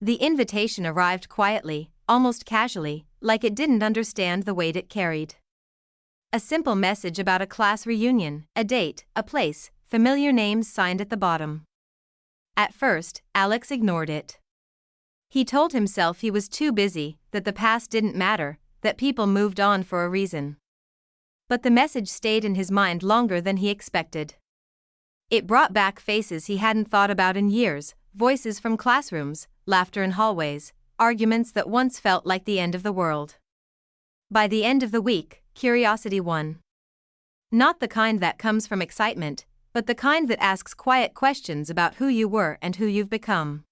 The invitation arrived quietly, almost casually, like it didn't understand the weight it carried. A simple message about a class reunion, a date, a place, familiar names signed at the bottom. At first, Alex ignored it. He told himself he was too busy, that the past didn't matter, that people moved on for a reason. But the message stayed in his mind longer than he expected. It brought back faces he hadn't thought about in years, voices from classrooms, laughter in hallways, arguments that once felt like the end of the world. By the end of the week, curiosity won. Not the kind that comes from excitement, but the kind that asks quiet questions about who you were and who you've become.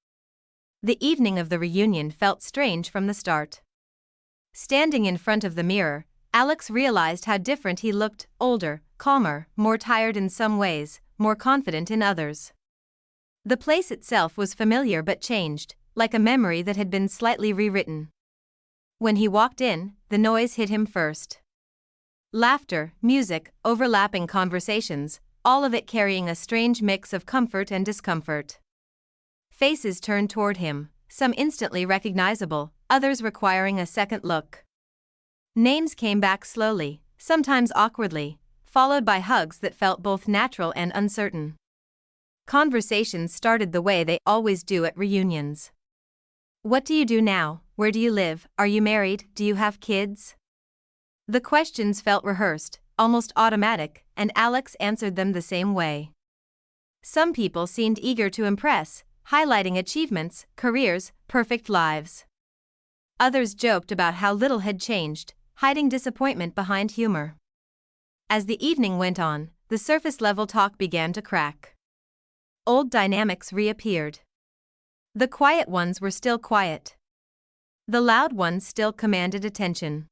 The evening of the reunion felt strange from the start. Standing in front of the mirror, Alex realized how different he looked, older, calmer, more tired in some ways, more confident in others. The place itself was familiar but changed, like a memory that had been slightly rewritten. When he walked in, the noise hit him first. Laughter, music, overlapping conversations, all of it carrying a strange mix of comfort and discomfort. Faces turned toward him, some instantly recognizable, others requiring a second look. Names came back slowly, sometimes awkwardly, followed by hugs that felt both natural and uncertain. Conversations started the way they always do at reunions. What do you do now? Where do you live? Are you married? Do you have kids? The questions felt rehearsed, almost automatic, and Alex answered them the same way. Some people seemed eager to impress, highlighting achievements, careers, perfect lives. Others joked about how little had changed, hiding disappointment behind humor. As the evening went on, the surface-level talk began to crack. Old dynamics reappeared. The quiet ones were still quiet. The loud ones still commanded attention.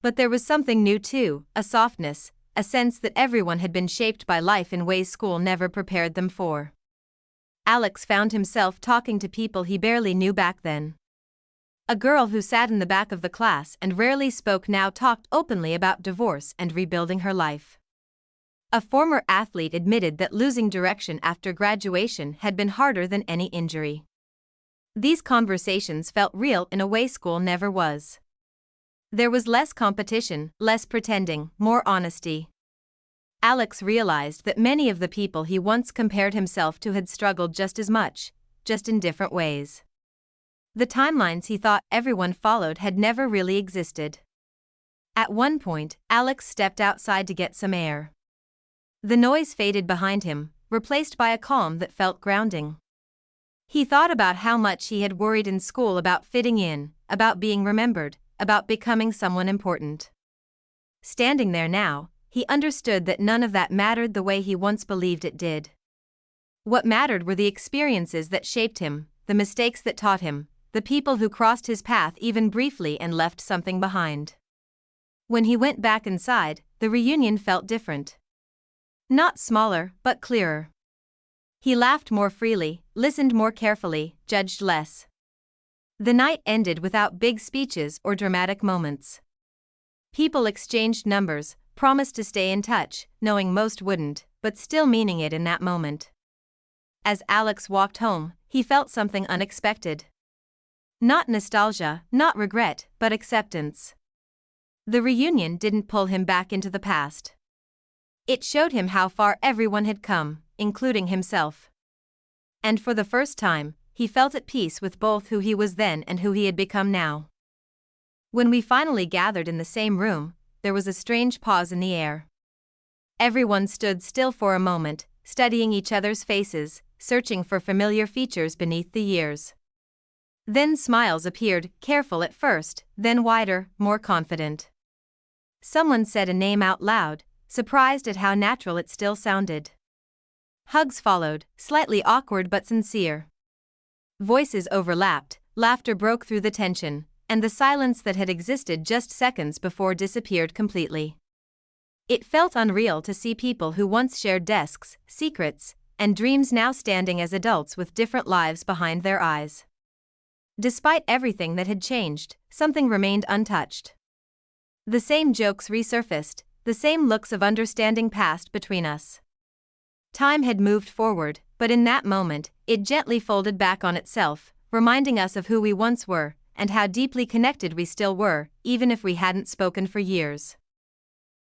But there was something new too, a softness, a sense that everyone had been shaped by life in ways school never prepared them for. Alex found himself talking to people he barely knew back then. A girl who sat in the back of the class and rarely spoke now talked openly about divorce and rebuilding her life. A former athlete admitted that losing direction after graduation had been harder than any injury. These conversations felt real in a way school never was. There was less competition, less pretending, more honesty. Alex realized that many of the people he once compared himself to had struggled just as much, just in different ways. The timelines he thought everyone followed had never really existed. At one point, Alex stepped outside to get some air. The noise faded behind him, replaced by a calm that felt grounding. He thought about how much he had worried in school about fitting in, about being remembered, about becoming someone important. Standing there now, he understood that none of that mattered the way he once believed it did. What mattered were the experiences that shaped him, the mistakes that taught him, the people who crossed his path even briefly and left something behind. When he went back inside, the reunion felt different. Not smaller, but clearer. He laughed more freely, listened more carefully, judged less. The night ended without big speeches or dramatic moments. People exchanged numbers, promised to stay in touch, knowing most wouldn't, but still meaning it in that moment. As Alex walked home, he felt something unexpected. Not nostalgia, not regret, but acceptance. The reunion didn't pull him back into the past. It showed him how far everyone had come, including himself. And for the first time, he felt at peace with both who he was then and who he had become now. When we finally gathered in the same room, there was a strange pause in the air. Everyone stood still for a moment, studying each other's faces, searching for familiar features beneath the years. Then smiles appeared, careful at first, then wider, more confident. Someone said a name out loud, surprised at how natural it still sounded. Hugs followed, slightly awkward but sincere. Voices overlapped, laughter broke through the tension, and the silence that had existed just seconds before disappeared completely. It felt unreal to see people who once shared desks, secrets, and dreams now standing as adults with different lives behind their eyes. Despite everything that had changed, something remained untouched. The same jokes resurfaced, the same looks of understanding passed between us. Time had moved forward, but in that moment, it gently folded back on itself, reminding us of who we once were and how deeply connected we still were, even if we hadn't spoken for years.